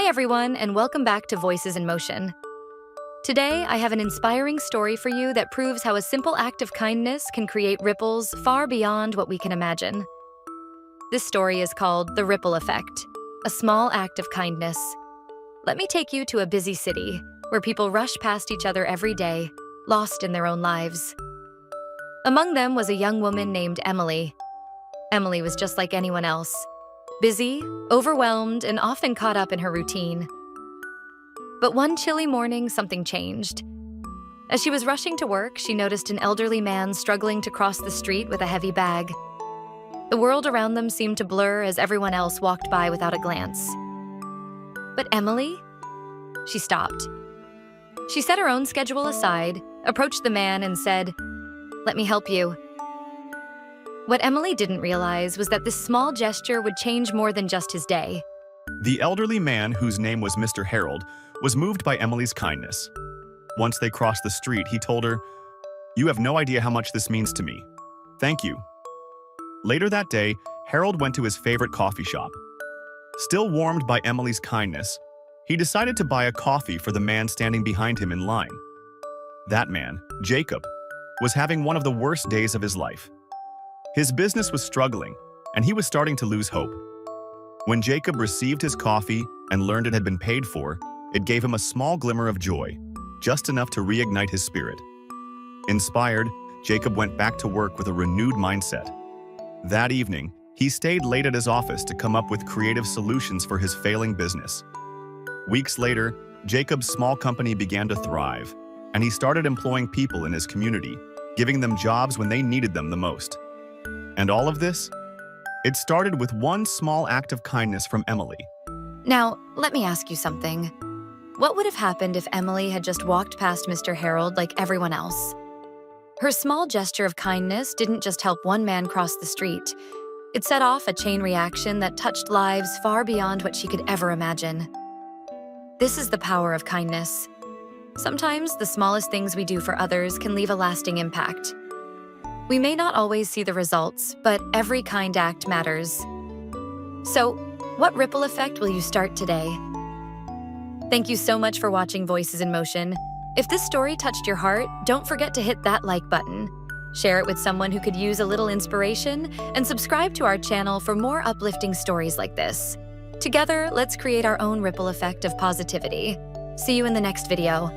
Hi everyone, and welcome back to Voices in Motion. Today, I have an inspiring story for you that proves how a simple act of kindness can create ripples far beyond what we can imagine. This story is called The Ripple Effect, a small act of kindness. Let me take you to a busy city where people rush past each other every day, lost in their own lives. Among them was a young woman named Emily. Emily was just like anyone else, busy, overwhelmed, and often caught up in her routine. But one chilly morning, something changed. As she was rushing to work, she noticed an elderly man struggling to cross the street with a heavy bag. The world around them seemed to blur as everyone else walked by without a glance. But Emily? She stopped. She set her own schedule aside, approached the man, and said, "Let me help you." What Emily didn't realize was that this small gesture would change more than just his day. The elderly man, whose name was Mr. Harold, was moved by Emily's kindness. Once they crossed the street, he told her, "You have no idea how much this means to me. Thank you." Later that day, Harold went to his favorite coffee shop. Still warmed by Emily's kindness, he decided to buy a coffee for the man standing behind him in line. That man, Jacob, was having one of the worst days of his life. His business was struggling, and he was starting to lose hope. When Jacob received his coffee and learned it had been paid for, it gave him a small glimmer of joy, just enough to reignite his spirit. Inspired, Jacob went back to work with a renewed mindset. That evening, he stayed late at his office to come up with creative solutions for his failing business. Weeks later, Jacob's small company began to thrive, and he started employing people in his community, giving them jobs when they needed them the most. And all of this? It started with one small act of kindness from Emily. Now, let me ask you something. What would have happened if Emily had just walked past Mr. Harold like everyone else? Her small gesture of kindness didn't just help one man cross the street. It set off a chain reaction that touched lives far beyond what she could ever imagine. This is the power of kindness. Sometimes the smallest things we do for others can leave a lasting impact. We may not always see the results, but every kind act matters. So, what ripple effect will you start today? Thank you so much for watching Voices in Motion. If this story touched your heart, don't forget to hit that like button. Share it with someone who could use a little inspiration, and subscribe to our channel for more uplifting stories like this. Together, let's create our own ripple effect of positivity. See you in the next video.